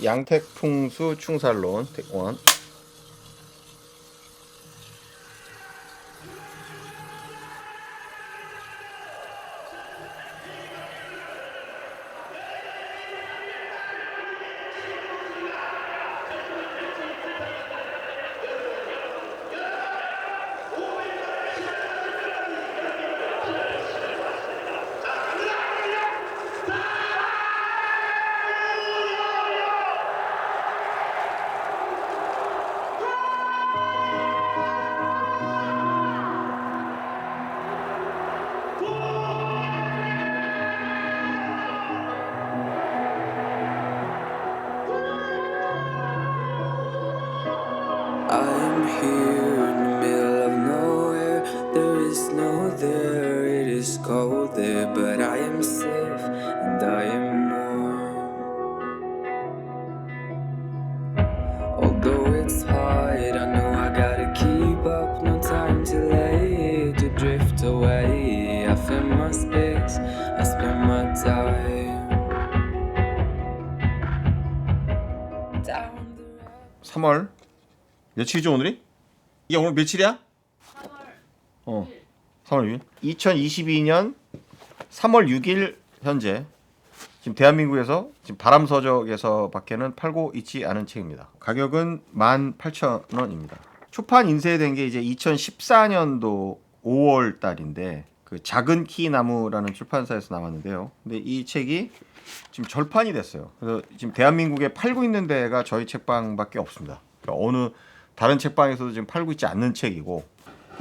양택풍수 충살론 택원. I'm here in the middle of nowhere. There is no there, it is cold there, but I am safe and I am warm. Although it's hard, I know I gotta keep up. No time to lay to drift away. I fill my space, I spend my time down the road. 3월 며칠이죠 오늘이? 이게 오늘 며칠이야? 3월 6일. 2022년 3월 6일 현재 지금 대한민국에서 지금 바람서적에서밖에는 팔고 있지 않은 책입니다. 가격은 18,000원입니다. 초판 인쇄된 게 이제 2014년도 5월 달인데 그 작은 키 나무라는 출판사에서 나왔는데요. 근데 이 책이 지금 절판이 됐어요. 그래서 지금 대한민국에 팔고 있는 데가 저희 책방밖에 없습니다. 그러니까 어느 다른 책방에서도 지금 팔고 있지 않는 책이고,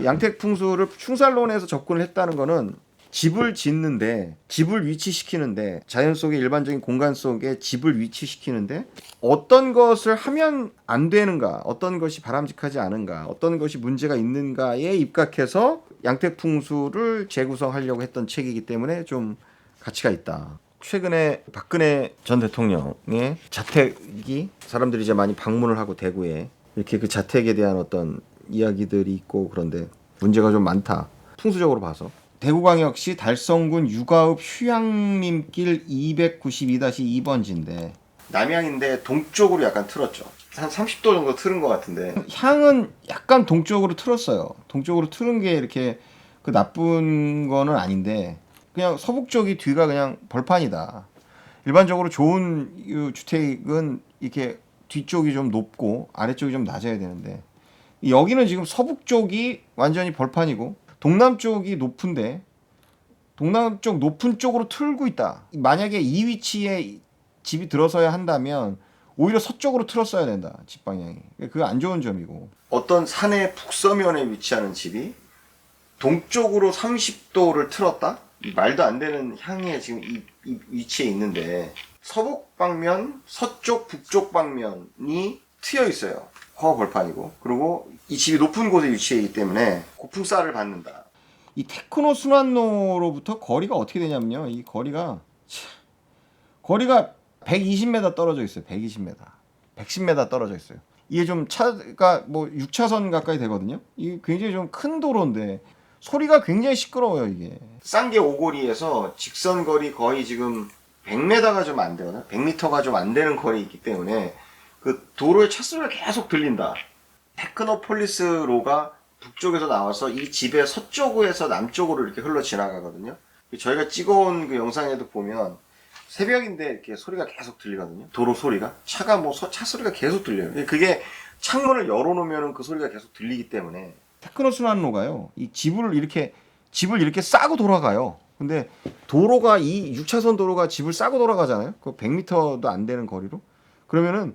양택풍수를 충살론에서 접근을 했다는 거는 집을 짓는데, 집을 위치시키는데, 자연 속의 일반적인 공간 속에 집을 위치시키는데 어떤 것을 하면 안 되는가, 어떤 것이 바람직하지 않은가, 어떤 것이 문제가 있는가에 입각해서 양택풍수를 재구성하려고 했던 책이기 때문에 좀 가치가 있다. 최근에 박근혜 전 대통령의 자택이 사람들이 이제 많이 방문을 하고 대구에 이렇게 그 자택에 대한 어떤 이야기들이 있고, 그런데 문제가 좀 많다. 풍수적으로 봐서 대구광역시 달성군 유가읍 휴양림길 292-2번지인데 남향인데 동쪽으로 약간 틀었죠. 한 30도 정도 틀은 것 같은데 향은 약간 동쪽으로 틀었어요. 동쪽으로 틀은 게 이렇게 그 나쁜 거는 아닌데 그냥 서북 쪽이 뒤가 그냥 벌판이다. 일반적으로 좋은 주택은 이렇게 뒤쪽이 좀 높고 아래쪽이 좀 낮아야 되는데 여기는 지금 서북 쪽이 완전히 벌판이고 동남쪽이 높은데 동남쪽 높은 쪽으로 틀고 있다. 만약에 이 위치에 집이 들어서야 한다면 오히려 서쪽으로 틀었어야 된다. 집 방향이. 그게 안 좋은 점이고, 어떤 산의 북서면에 위치하는 집이 동쪽으로 30도를 틀었다? 말도 안 되는 향에 지금 이 위치에 있는데 서북 방면, 서쪽, 북쪽 방면이 트여 있어요. 허벌판이고, 그리고 이 집이 높은 곳에 위치해 있기 때문에 고풍살을 받는다. 이 테크노 순환로로부터 거리가 어떻게 되냐면요, 이 거리가 120m 떨어져 있어요. 120m, 110m 떨어져 있어요. 이게 좀 차가 뭐 6차선 가까이 되거든요. 이게 굉장히 좀 큰 도로인데 소리가 굉장히 시끄러워요. 이게 쌍계 오거리에서 직선 거리 거의 지금 100m가 좀 안 되거나 100m가 좀 안 되는 거리에 있기 때문에 그 도로의 차 소리가 계속 들린다. 테크노폴리스로가 북쪽에서 나와서 이 집의 서쪽에서 남쪽으로 이렇게 흘러 지나가거든요. 저희가 찍어온 그 영상에도 보면 새벽인데 이렇게 소리가 계속 들리거든요. 도로 소리가. 차가 뭐 차 소리가 계속 들려요. 그게 창문을 열어놓으면 그 소리가 계속 들리기 때문에 테크노 순환로가요. 이 집을 이렇게 싸고 돌아가요. 근데 도로가 이 6차선 도로가 집을 싸고 돌아가잖아요. 그 100m도 안 되는 거리로. 그러면은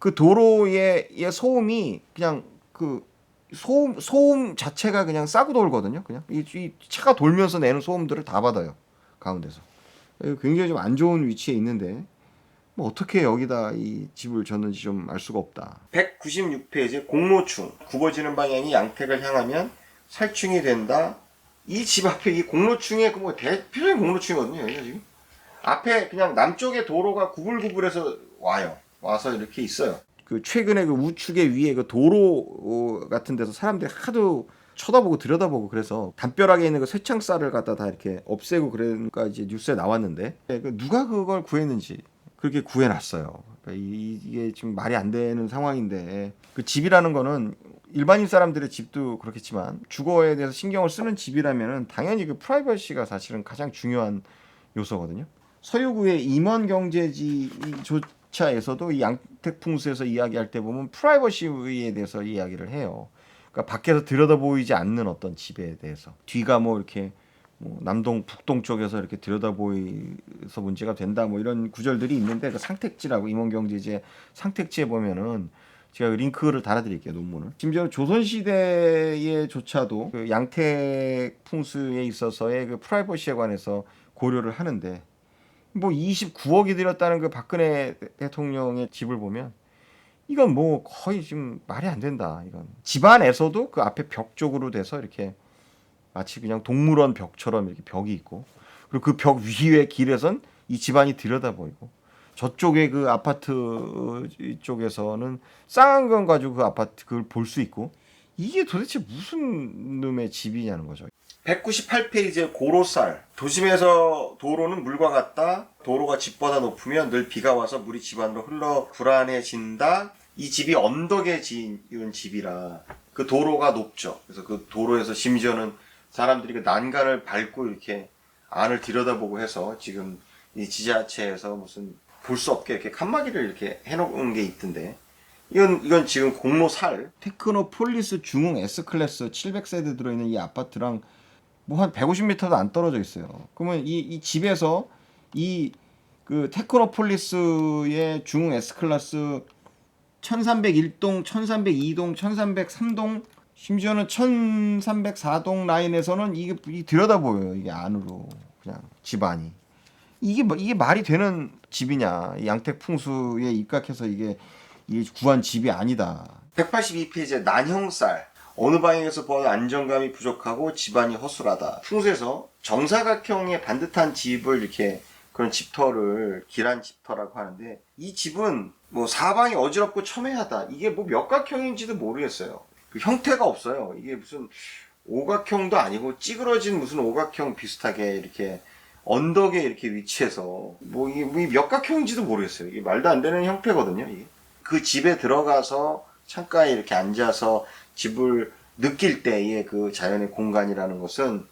그 도로의 소음이 그냥 그 소음 자체가 그냥 싸고 돌거든요. 그냥 이 차가 돌면서 내는 소음들을 다 받아요. 가운데서. 굉장히 좀 안 좋은 위치에 있는데 뭐 어떻게 여기다 이 집을 졌는지 좀 알 수가 없다. 196페이지 공로충. 굽어지는 방향이 양택을 향하면 살충이 된다. 이 집 앞에 이 공로충의 그 뭐 대표적인 공로충이거든요. 여기가 지금 앞에 그냥 남쪽의 도로가 구불구불해서 와서 이렇게 있어요. 그 최근에 그 우측의 위에 그 도로 같은 데서 사람들이 하도 쳐다보고 들여다보고 그래서 담벼락에 있는 그 쇠창살을 갖다 다 이렇게 없애고 그러니까 이제 뉴스에 나왔는데 누가 그걸 구했는지 그렇게 구해놨어요. 그러니까 이게 지금 말이 안 되는 상황인데 그 집이라는 거는 일반인 사람들의 집도 그렇겠지만 주거에 대해서 신경을 쓰는 집이라면은 당연히 그 프라이버시가 사실은 가장 중요한 요소거든요. 서유구의 임원경제지조차에서도 이 양택풍수에서 이야기할 때 보면 프라이버시에 대해서 이야기를 해요. 그러니까 밖에서 들여다 보이지 않는 어떤 집에 대해서 뒤가 뭐 이렇게 뭐 남동 북동 쪽에서 이렇게 들여다 보이서 문제가 된다 뭐 이런 구절들이 있는데 그 상택지라고 임원경제지의 상택지에 보면은 제가 링크를 달아드릴게요 논문을. 심지어 조선시대에조차도 그 양택 풍수에 있어서의 그 프라이버시에 관해서 고려를 하는데 뭐 29억이 들였다는 그 박근혜 대통령의 집을 보면 이건 뭐 거의 지금 말이 안 된다. 이건 집안에서도 그 앞에 벽 쪽으로 돼서 이렇게 마치 그냥 동물원 벽처럼 이렇게 벽이 있고 그리고 그 벽 위에 길에선 이 집안이 들여다 보이고 저쪽에 그 아파트 쪽에서는 쌍안경 가지고 그 아파트 그걸 볼 수 있고 이게 도대체 무슨 놈의 집이냐는 거죠. 198페이지의 고로쌀. 도심에서 도로는 물과 같다. 도로가 집보다 높으면 늘 비가 와서 물이 집 안으로 흘러 불안해진다. 이 집이 언덕에 지은 집이라 그 도로가 높죠. 그래서 그 도로에서 심지어는 사람들이 그 난간을 밟고 이렇게 안을 들여다보고 해서 지금 이 지자체에서 무슨 볼 수 없게 이렇게 칸막이를 이렇게 해놓은 게 있던데 이건 지금 공로살 테크노폴리스 중흥 S클래스 700세대 들어있는 이 아파트랑 뭐 한 150m도 안 떨어져 있어요. 그러면 이 집에서 이 그 테크노폴리스의 중흥 S클래스 1301동, 1302동, 1303동 심지어는 1304동 라인에서는 이게 들여다 보여요. 이게 안으로 그냥 집안이 이게 말이 되는 집이냐? 이 양택 풍수에 입각해서 이게 구한 집이 아니다. 182페이지에 난형쌀. 어느 방향에서 보아도 안정감이 부족하고 집안이 허술하다. 풍수에서 정사각형의 반듯한 집을 이렇게 그런 집터를 기란 집터라고 하는데 이 집은 뭐 사방이 어지럽고 첨예하다. 이게 뭐 몇 각형인지도 모르겠어요. 그 형태가 없어요. 이게 무슨 오각형도 아니고 찌그러진 무슨 오각형 비슷하게 이렇게 언덕에 이렇게 위치해서 뭐 이게 몇 각형인지도 모르겠어요. 이게 말도 안 되는 형태거든요. 이게. 그 집에 들어가서 창가에 이렇게 앉아서 집을 느낄 때의 그 자연의 공간이라는 것은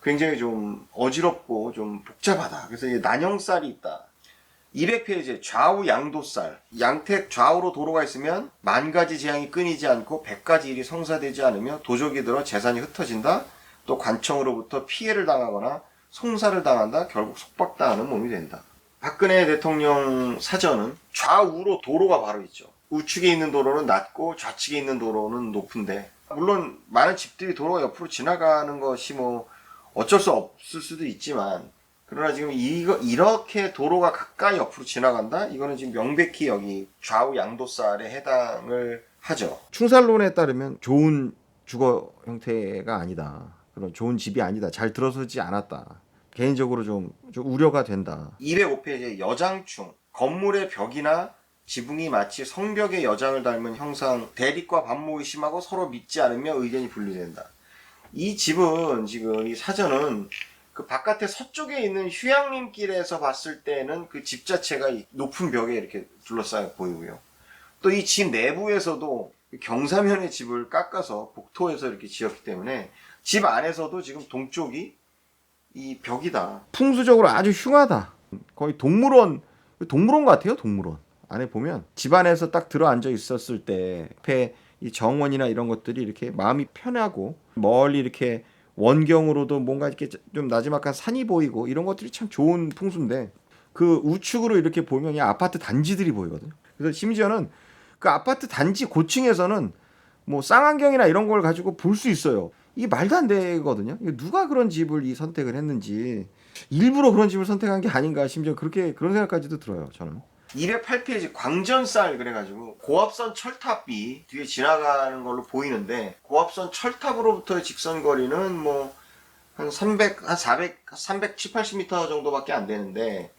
굉장히 좀 어지럽고 좀 복잡하다. 그래서 이게 난형쌀이 있다. 200페이지에 좌우 양도쌀. 양택 좌우로 도로가 있으면 만 가지 재앙이 끊이지 않고 100가지 일이 성사되지 않으며 도적이 들어 재산이 흩어진다. 또 관청으로부터 피해를 당하거나 송사를 당한다. 결국 속박당하는 몸이 된다. 박근혜 대통령 사전은 좌우로 도로가 바로 있죠. 우측에 있는 도로는 낮고 좌측에 있는 도로는 높은데 물론 많은 집들이 도로가 옆으로 지나가는 것이 뭐 어쩔 수 없을 수도 있지만 그러나 지금 이렇게 도로가 가까이 옆으로 지나간다? 이거는 지금 명백히 여기 좌우 양도쌀에 해당을 하죠. 충살론에 따르면 좋은 주거 형태가 아니다. 그런 좋은 집이 아니다. 잘 들어서지 않았다. 개인적으로 좀 우려가 된다. 205페이지에 여장충. 건물의 벽이나 지붕이 마치 성벽의 여장을 닮은 형상, 대립과 반목이 심하고 서로 믿지 않으며 의견이 분리된다. 이 집은 지금 이 사전은 그 바깥에 서쪽에 있는 휴양림길에서 봤을 때는 그 집 자체가 높은 벽에 이렇게 둘러싸여 보이고요. 또 이 집 내부에서도 경사면의 집을 깎아서 복토해서 이렇게 지었기 때문에 집 안에서도 지금 동쪽이 이 벽이다. 풍수적으로 아주 흉하다. 거의 동물원 같아요. 동물원. 안에 보면 집 안에서 딱 들어앉아 있었을 때 옆에 이 정원이나 이런 것들이 이렇게 마음이 편하고 멀리 이렇게 원경으로도 뭔가 이렇게 좀 나지막한 산이 보이고 이런 것들이 참 좋은 풍수인데 그 우측으로 이렇게 보면 이 아파트 단지들이 보이거든요. 그래서 심지어는 그 아파트 단지 고층에서는 뭐 쌍안경이나 이런 걸 가지고 볼 수 있어요. 이게 말도 안 되거든요. 누가 그런 집을 선택을 했는지 일부러 그런 집을 선택한 게 아닌가 심지어 그런 생각까지도 들어요. 저는. 208페이지 광전쌀 그래가지고 고압선 철탑이 뒤에 지나가는 걸로 보이는데 고압선 철탑으로부터의 직선거리는 뭐 한 370, 80m 정도밖에 안 되는데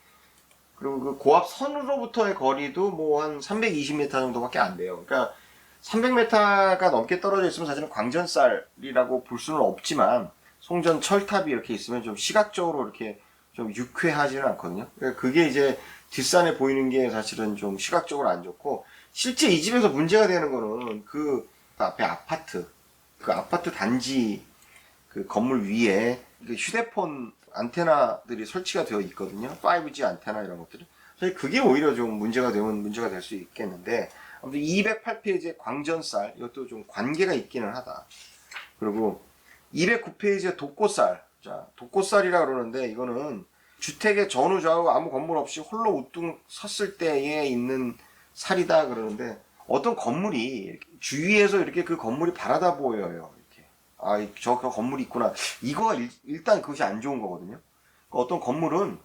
그리고 그 고압선으로부터의 거리도 뭐 한 320m 정도밖에 안 돼요. 그러니까 300m가 넘게 떨어져 있으면 사실은 광전쌀이라고 볼 수는 없지만 송전 철탑이 이렇게 있으면 좀 시각적으로 이렇게 좀 유쾌하지는 않거든요. 그러니까 그게 이제 뒷산에 보이는 게 사실은 좀 시각적으로 안 좋고, 실제 이 집에서 문제가 되는 거는 그 앞에 아파트, 그 아파트 단지 그 건물 위에 그 휴대폰 안테나들이 설치가 되어 있거든요. 5G 안테나 이런 것들이. 사실 그게 오히려 좀 문제가 되면 문제가 될 수 있겠는데, 아무튼 208페이지의 광전쌀, 이것도 좀 관계가 있기는 하다. 그리고 209페이지의 독고쌀. 자, 독고쌀이라 그러는데 이거는 주택의 전후 좌우 아무 건물 없이 홀로 우뚝 섰을 때에 있는 살이다 그러는데, 어떤 건물이 주위에서 이렇게 그 건물이 바라다 보여요. 이렇게. 아, 저 건물이 있구나. 이거 일단 그것이 안 좋은 거거든요. 어떤 건물은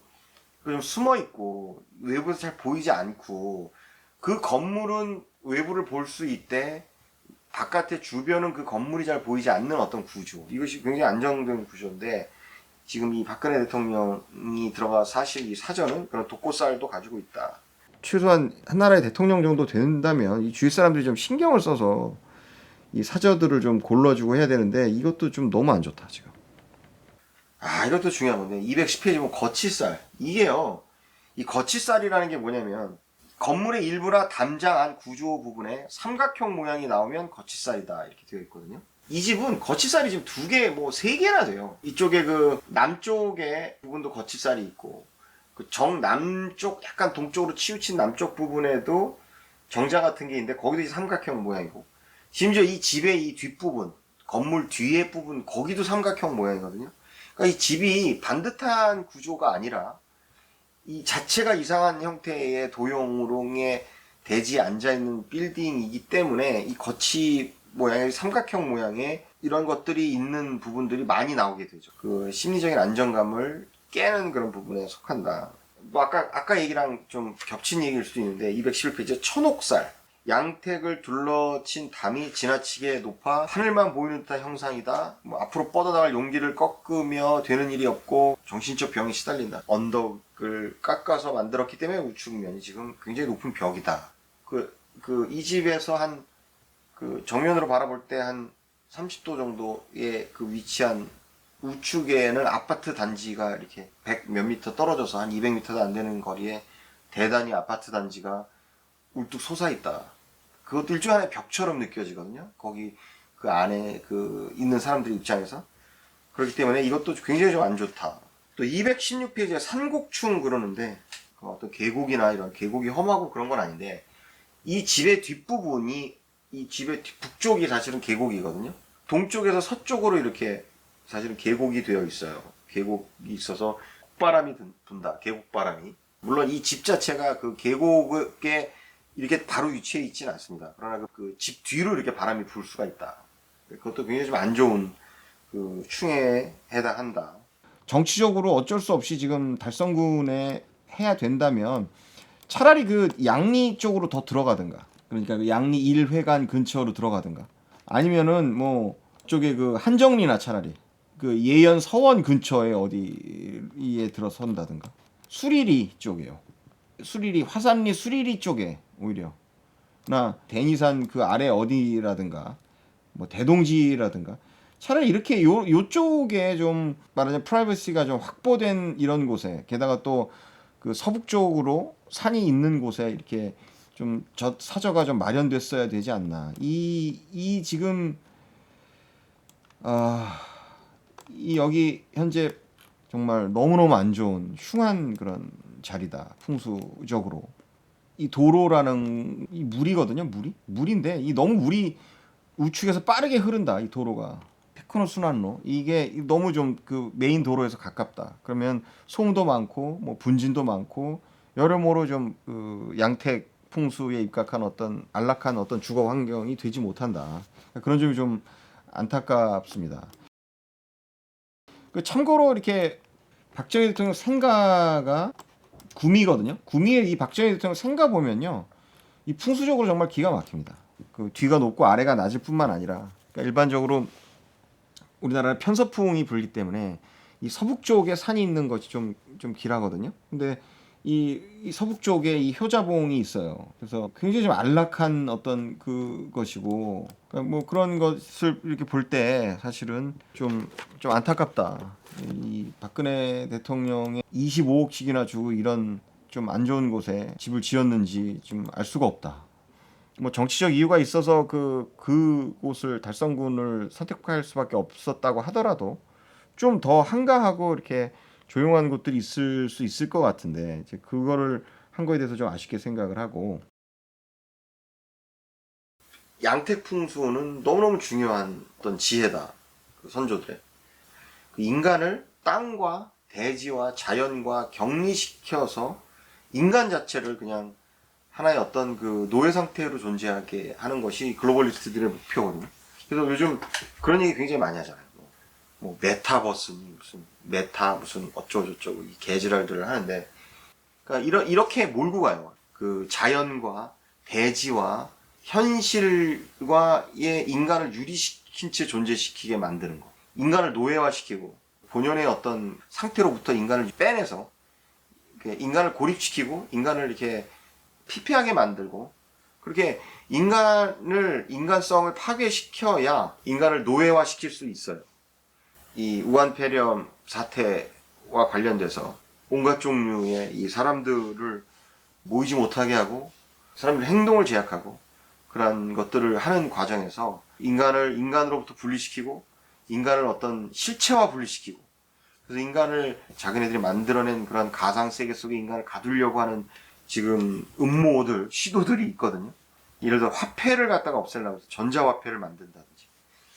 좀 숨어 있고 외부에서 잘 보이지 않고, 그 건물은 외부를 볼 수 있대 바깥의 주변은 그 건물이 잘 보이지 않는 어떤 구조, 이것이 굉장히 안정된 구조인데, 지금 이 박근혜 대통령이 들어가 사실 이 사전은 그런 독고쌀도 가지고 있다. 최소한 한 나라의 대통령 정도 된다면 이 주위 사람들이 좀 신경을 써서 이 사저들을 좀 골라주고 해야 되는데, 이것도 좀 너무 안 좋다 지금. 아, 이것도 중요한 건데 210페이지 보면 거치쌀. 이게요, 이 거치쌀이라는 게 뭐냐면, 건물의 일부나 담장 안 구조 부분에 삼각형 모양이 나오면 거치쌀이다 이렇게 되어 있거든요. 이 집은 거치쌀이 지금 2개, 뭐 3개나 돼요. 이쪽에 그 남쪽에 부분도 거치쌀이 있고, 그 정남쪽 약간 동쪽으로 치우친 남쪽 부분에도 정자 같은 게 있는데 거기도 이제 삼각형 모양이고, 심지어 이 집의 이 뒷부분, 건물 뒤에 부분, 거기도 삼각형 모양이거든요. 그러니까 이 집이 반듯한 구조가 아니라 이 자체가 이상한 형태의 도형으로의 대지에 앉아있는 빌딩이기 때문에 이 거치 모양의 삼각형 모양의 이런 것들이 있는 부분들이 많이 나오게 되죠. 그 심리적인 안정감을 깨는 그런 부분에 속한다. 뭐 아까 얘기랑 좀 겹친 얘기일 수도 있는데 211페이지 천옥살. 양택을 둘러친 담이 지나치게 높아 하늘만 보이는 듯한 형상이다. 뭐 앞으로 뻗어나갈 용기를 꺾으며 되는 일이 없고 정신적 병에 시달린다. 언덕을 깎아서 만들었기 때문에 우측면이 지금 굉장히 높은 벽이다. 이 집에서 그 정면으로 바라볼 때 한 30도 정도의 그 위치한 우측에는 아파트 단지가 이렇게 100 몇 미터 떨어져서 한 200m도 안 되는 거리에 대단히 아파트 단지가 울뚝 솟아있다. 그것도 일종의 하나의 벽처럼 느껴지거든요. 거기 그 안에 그 있는 사람들 입장에서. 그렇기 때문에 이것도 굉장히 좀 안 좋다. 또 216페이지에 산곡충 그러는데, 그 어떤 계곡이나 이런 계곡이 험하고 그런 건 아닌데, 이 집의 뒷부분이, 이 집의 북쪽이 사실은 계곡이거든요. 동쪽에서 서쪽으로 이렇게 사실은 계곡이 되어 있어요. 계곡이 있어서 바람이 분다. 계곡바람이. 물론 이 집 자체가 그 계곡에 이렇게 바로 위치해 있지는 않습니다. 그러나 그 집 뒤로 이렇게 바람이 불 수가 있다. 그것도 굉장히 좀 안 좋은 그 충해에 해당한다. 정치적으로 어쩔 수 없이 지금 달성군에 해야 된다면 차라리 그 양리 쪽으로 더 들어가든가, 그러니까 그 양리 1회관 근처로 들어가든가, 아니면은 뭐 쪽에 그 한정리나 차라리 그 예연 서원 근처에 어디에 들어선다든가, 수리리 쪽이에요. 수리리, 화산리 수리리 쪽에 오히려, 나 대니산 그 아래 어디라든가 뭐 대동지라든가, 차라리 이렇게 요쪽에 좀 말하자면 프라이버시가 좀 확보된 이런 곳에, 게다가 또 그 서북 쪽으로 산이 있는 곳에 이렇게 좀 사저가 좀 마련됐어야 되지 않나. 이 지금 이 여기 현재 정말 너무너무 안 좋은 흉한 그런 자리다. 풍수적으로. 이 도로라는 이 물이거든요. 물인데 이 너무 물이 우측에서 빠르게 흐른다. 이 도로가 테크노 순환로, 이게 너무 좀 그 메인 도로에서 가깝다. 그러면 소음도 많고 뭐 분진도 많고 여러모로 좀 그 양택 풍수에 입각한 어떤 안락한 어떤 주거 환경이 되지 못한다. 그런 점이 좀 안타깝습니다. 그 참고로 이렇게 박정희 대통령 생가가 구미거든요. 구미의 이 박정희 대통령 생가 보면요, 이 풍수적으로 정말 기가 막힙니다. 그 뒤가 높고 아래가 낮을 뿐만 아니라, 그러니까 일반적으로 우리나라는 편서풍이 불기 때문에 이 서북 쪽에 산이 있는 것이 좀 길하거든요. 근데 이 서북 쪽에 이 효자봉이 있어요. 그래서 굉장히 좀 안락한 어떤 그것이고, 그러니까 뭐 그런 것을 이렇게 볼 때 사실은 좀 안타깝다. 이 박근혜 대통령의 25억씩이나 주고 이런 좀 안 좋은 곳에 집을 지었는지 좀 알 수가 없다. 뭐 정치적 이유가 있어서 그곳을 달성군을 선택할 수밖에 없었다고 하더라도 좀 더 한가하고 이렇게 조용한 곳들이 있을 수 있을 것 같은데 이제 그거를 한 거에 대해서 좀 아쉽게 생각을 하고 양택풍수는 너무너무 중요한 어떤 지혜다. 그 선조들의 그 인간을 땅과 대지와 자연과 격리시켜서 인간 자체를 그냥 하나의 어떤 그 노예 상태로 존재하게 하는 것이 글로벌리스트들의 목표거든요. 그래서 요즘 그런 얘기 굉장히 많이 하잖아요. 뭐 메타버스니 무슨 메타 무슨 어쩌고저쩌고 이 개지랄들을 하는데, 그러니까 이렇게 몰고 가요. 그 자연과 대지와 현실과의 인간을 유리시킨 채 존재시키게 만드는 거. 인간을 노예화시키고 본연의 어떤 상태로부터 인간을 빼내서 인간을 고립시키고 인간을 이렇게 피폐하게 만들고, 그렇게 인간성을 파괴시켜야 인간을 노예화시킬 수 있어요. 이 우한폐렴 사태와 관련돼서 온갖 종류의 이 사람들을 모이지 못하게 하고 사람들의 행동을 제약하고 그런 것들을 하는 과정에서 인간을 인간으로부터 분리시키고 인간을 어떤 실체화 분리시키고, 그래서 인간을 자기네들이 만들어낸 그런 가상세계 속에 인간을 가두려고 하는 지금 음모들, 시도들이 있거든요. 예를 들어 화폐를 갖다가 없애려고 해서 전자화폐를 만든다든지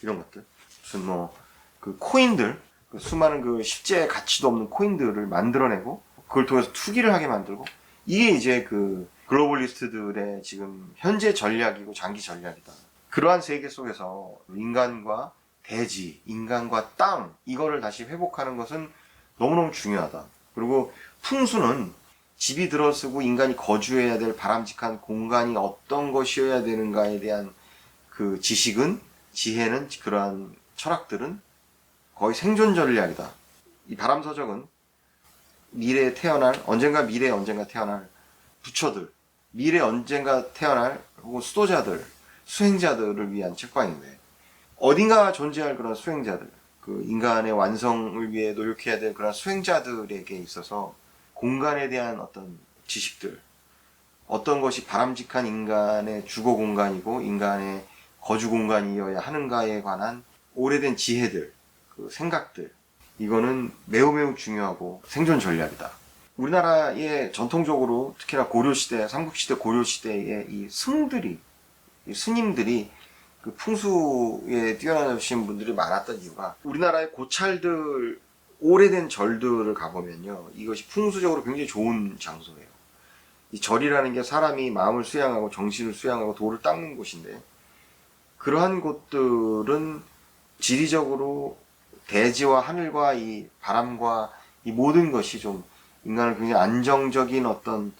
이런 것들, 무슨 뭐 그 코인들, 그 수많은 그 실제 가치도 없는 코인들을 만들어내고 그걸 통해서 투기를 하게 만들고, 이게 이제 그 글로벌리스트들의 지금 현재 전략이고 장기 전략이다. 그러한 세계 속에서 인간과 대지, 인간과 땅, 이거를 다시 회복하는 것은 너무너무 중요하다. 그리고 풍수는 집이 들어서고 인간이 거주해야 될 바람직한 공간이 어떤 것이어야 되는가에 대한 그 지식은, 지혜는, 그러한 철학들은 거의 생존 전략이다. 이 바람서적은 미래에 태어날, 언젠가 태어날 부처들, 미래에 언젠가 태어날 혹은 수도자들, 수행자들을 위한 책방인데, 어딘가 존재할 그런 수행자들, 그 인간의 완성을 위해 노력해야 될 그런 수행자들에게 있어서 공간에 대한 어떤 지식들, 어떤 것이 바람직한 인간의 주거 공간이고 인간의 거주 공간이어야 하는가에 관한 오래된 지혜들, 그 생각들, 이거는 매우 중요하고 생존 전략이다. 우리나라의 전통적으로 특히나 고려시대, 삼국시대 고려시대의 이 스님들이 그 풍수에 뛰어나신 분들이 많았던 이유가, 우리나라의 고찰들, 오래된 절들을 가보면요, 이것이 풍수적으로 굉장히 좋은 장소예요. 이 절이라는 게 사람이 마음을 수양하고 정신을 수양하고 도를 닦는 곳인데, 그러한 곳들은 지리적으로 대지와 하늘과 이 바람과 이 모든 것이 좀 인간을 굉장히 안정적인 어떤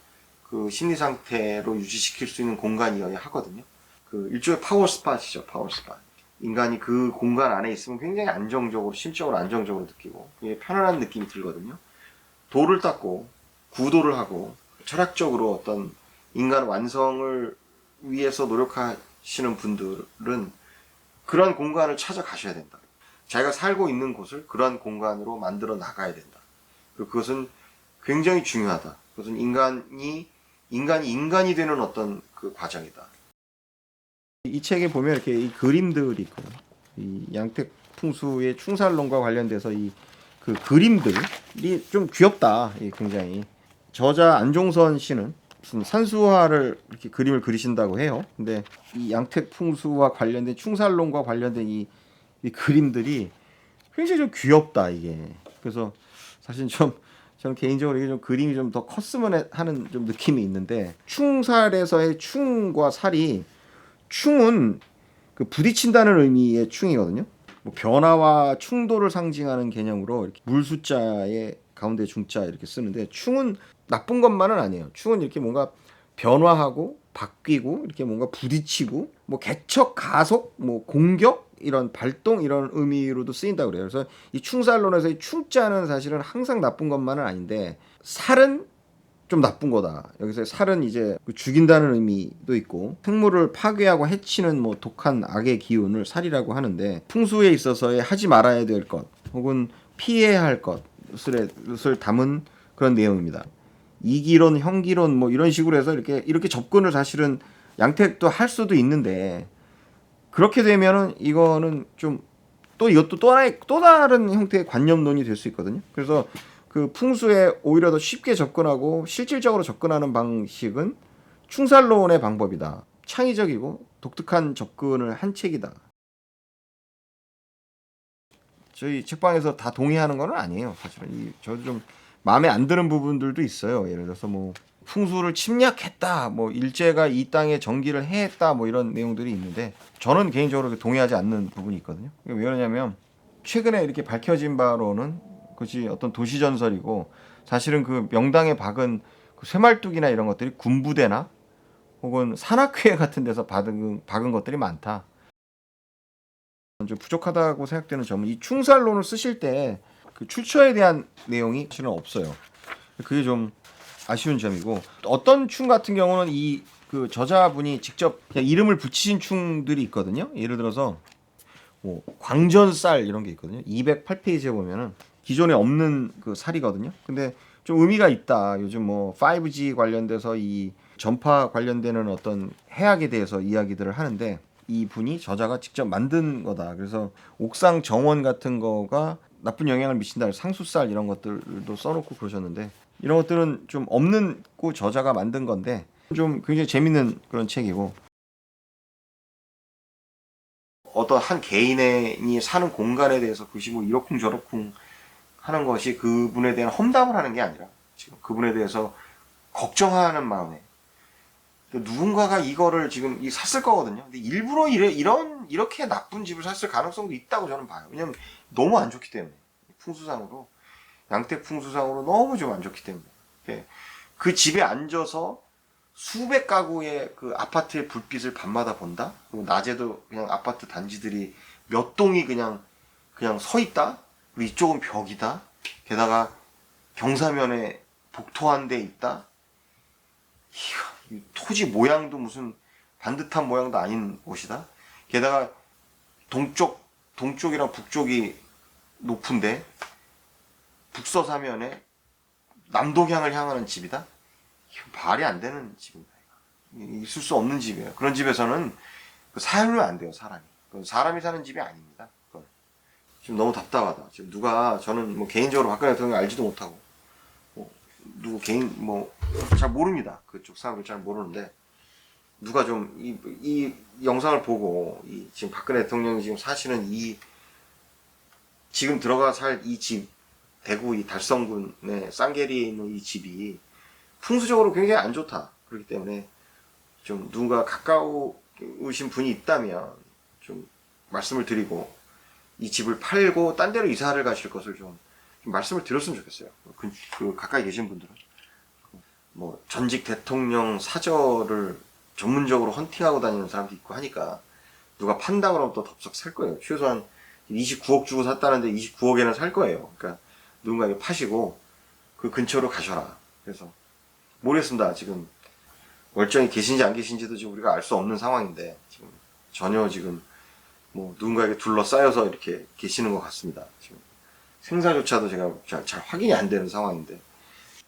그 심리 상태로 유지시킬 수 있는 공간이어야 하거든요. 그 일종의 파워 스팟이죠, 파워 스팟. 인간이 그 공간 안에 있으면 굉장히 안정적으로, 심적으로 안정적으로 느끼고 편안한 느낌이 들거든요. 도를 닦고 구도를 하고 철학적으로 어떤 인간 완성을 위해서 노력하시는 분들은 그런 공간을 찾아가셔야 된다. 자기가 살고 있는 곳을 그러한 공간으로 만들어 나가야 된다. 그리고 그것은 굉장히 중요하다. 그것은 인간이 되는 어떤 그 과정이다. 이 책에 보면 이렇게 이 그림들이 있거든요. 이 양택풍수의 충살론과 관련돼서 이 그 그림들이 좀 귀엽다. 굉장히. 저자 안종선 씨는 무슨 산수화를 이렇게 그림을 그리신다고 해요. 근데 이 양택풍수와 관련된 충살론과 관련된 이 그림들이 굉장히 좀 귀엽다, 이게. 그래서 사실 저는 개인적으로 이게 좀 그림이 좀 더 컸으면 하는 좀 느낌이 있는데, 충살에서의 충과 살이, 충은 그 부딪힌다는 의미의 충이거든요. 뭐 변화와 충돌을 상징하는 개념으로 이렇게 물 숫자의 가운데 중자 이렇게 쓰는데, 충은 나쁜 것만은 아니에요. 충은 이렇게 뭔가 변화하고 바뀌고 이렇게 뭔가 부딪히고 뭐 개척, 가속, 뭐 공격, 이런 발동, 이런 의미로도 쓰인다고 그래요. 그래서 이 충살론에서 이 충자는 사실은 항상 나쁜 것만은 아닌데, 살은 좀 나쁜 거다. 여기서 살은 이제 죽인다는 의미도 있고, 생물을 파괴하고 해치는 뭐 독한 악의 기운을 살이라고 하는데, 풍수에 있어서의 하지 말아야 될 것 혹은 피해야 할 것을 담은 그런 내용입니다. 이기론, 형기론 뭐 이런 식으로 해서 이렇게 접근을 사실은 양택도 할 수도 있는데 그렇게 되면은 이거는 좀 또 이것도 또 다른 형태의 관념론이 될 수 있거든요. 그래서 그 풍수에 오히려 더 쉽게 접근하고 실질적으로 접근하는 방식은 충살론의 방법이다. 창의적이고 독특한 접근을 한 책이다. 저희 책방에서 다 동의하는 건 아니에요. 사실은 저도 좀 마음에 안 드는 부분들도 있어요. 예를 들어서 뭐 풍수를 침략했다, 뭐 일제가 이 땅에 정기를 해했다, 뭐 이런 내용들이 있는데 저는 개인적으로 동의하지 않는 부분이 있거든요. 왜 그러냐면 최근에 이렇게 밝혀진 바로는 그것이 어떤 도시 전설이고 사실은 그 명당에 박은 그 쇠말뚝이나 이런 것들이 군부대나 혹은 산악회 같은 데서 박은 것들이 많다. 좀 부족하다고 생각되는 점은 이 충살론을 쓰실 때 그 출처에 대한 내용이 사실은 없어요. 그게 좀 아쉬운 점이고 어떤 충 같은 경우는 이 그 저자분이 직접 그냥 이름을 붙이신 충들이 있거든요. 예를 들어서 뭐 광전쌀 이런 게 있거든요. 208페이지에 보면은 기존에 없는 그 쌀이거든요. 근데 좀 의미가 있다. 요즘 뭐 5G 관련돼서 이 전파 관련되는 어떤 해악에 대해서 이야기들을 하는데 이 분이 저자가 직접 만든 거다. 그래서 옥상 정원 같은 거가 나쁜 영향을 미친다. 상수쌀 이런 것들도 써놓고 그러셨는데 이런 것들은 좀 없는 고 저자가 만든 건데 좀 굉장히 재밌는 그런 책이고 어떤 한 개인이 사는 공간에 대해서 그것이 뭐 이러쿵 저러쿵 하는 것이 그분에 대한 험담을 하는 게 아니라 지금 그분에 대해서 걱정하는 마음에 누군가가 이거를 지금 샀을 거거든요. 근데 일부러 이렇게 나쁜 집을 샀을 가능성도 있다고 저는 봐요. 왜냐면 너무 안 좋기 때문에 풍수상으로 양택 풍수상으로 너무 좀 안 좋기 때문에 그 집에 앉아서 수백 가구의 그 아파트의 불빛을 밤마다 본다. 그리고 낮에도 그냥 아파트 단지들이 몇 동이 그냥 서 있다. 그리고 이쪽은 벽이다. 게다가 경사면에 복토한 데 있다. 토지 모양도 무슨 반듯한 모양도 아닌 곳이다. 게다가 동쪽이랑 북쪽이 높은데 북서사면에 남동향을 향하는 집이다. 말이 안 되는 집입니다. 있을 수 없는 집이에요. 그런 집에서는 살면 안 돼요, 사람이. 사람이 사는 집이 아닙니다. 지금 너무 답답하다. 지금 저는 뭐 개인적으로 박근혜 대통령 알지도 못하고 누구 개인 잘 모릅니다. 그쪽 사람을 잘 모르는데 누가 좀 이 영상을 보고 지금 박근혜 대통령이 지금 사시는 지금 들어가 살 이 집 대구 이 달성군의 쌍계리에 있는 이 집이 풍수적으로 굉장히 안 좋다. 그렇기 때문에 좀 누군가 가까우신 분이 있다면 좀 말씀을 드리고 이 집을 팔고 딴 데로 이사를 가실 것을 좀 말씀을 드렸으면 좋겠어요. 그 가까이 계신 분들은 뭐 전직 대통령 사저를 전문적으로 헌팅하고 다니는 사람도 있고 하니까 누가 판다 그러면 또 덥석 살 거예요. 최소한 29억 주고 샀다는데 29억에는 살 거예요. 그러니까 누군가에게 파시고 그 근처로 가셔라. 그래서 모르겠습니다. 지금 멀쩡히 계신지 안 계신지도 지금 우리가 알 수 없는 상황인데 지금 전혀 지금 뭐 누군가에게 둘러싸여서 이렇게 계시는 것 같습니다. 지금 생사조차도 제가 잘 확인이 안 되는 상황인데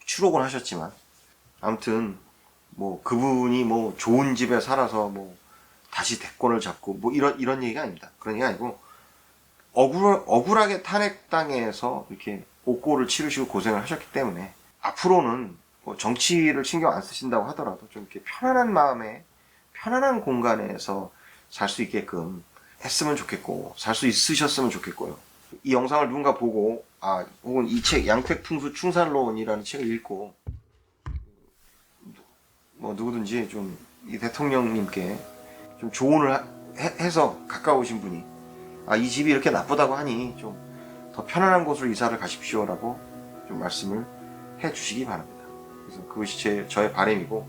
추록은 하셨지만 아무튼 뭐 그분이 뭐 좋은 집에 살아서 뭐 다시 대권을 잡고 뭐 이런 얘기가 아닙니다. 그런 얘기가 아니고 억울하게 탄핵당해서 이렇게 옥고를 치르시고 고생을 하셨기 때문에 앞으로는 뭐 정치를 신경 안 쓰신다고 하더라도 좀 이렇게 편안한 마음에 편안한 공간에서 살 수 있게끔 했으면 좋겠고 살 수 있으셨으면 좋겠고요. 이 영상을 누군가 보고 혹은 이 책 양택풍수 충살론이라는 책을 읽고 뭐 누구든지 좀 이 대통령님께 좀 조언을 해서 가까우신 분이 이 집이 이렇게 나쁘다고 하니 좀 더 편안한 곳으로 이사를 가십시오라고 좀 말씀을 해 주시기 바랍니다. 그래서 그것이 저의 바람이고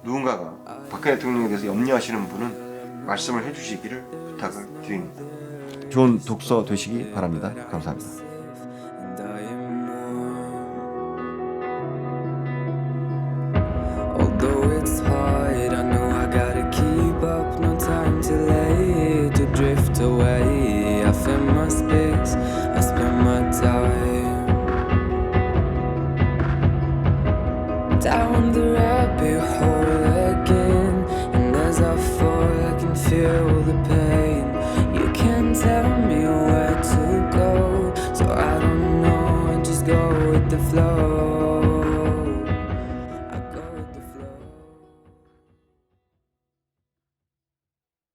누군가가 박근혜 대통령에 대해서 염려하시는 분은 말씀을 해 주시기를 부탁을 드립니다. 좋은 독서 되시기 바랍니다. 감사합니다. Although it's hard, I know I gotta keep up. No time to lay to drift away. I fill my space, I spend my time. feel the pain. You can't tell me where to go, so I don't know, just go with the flow.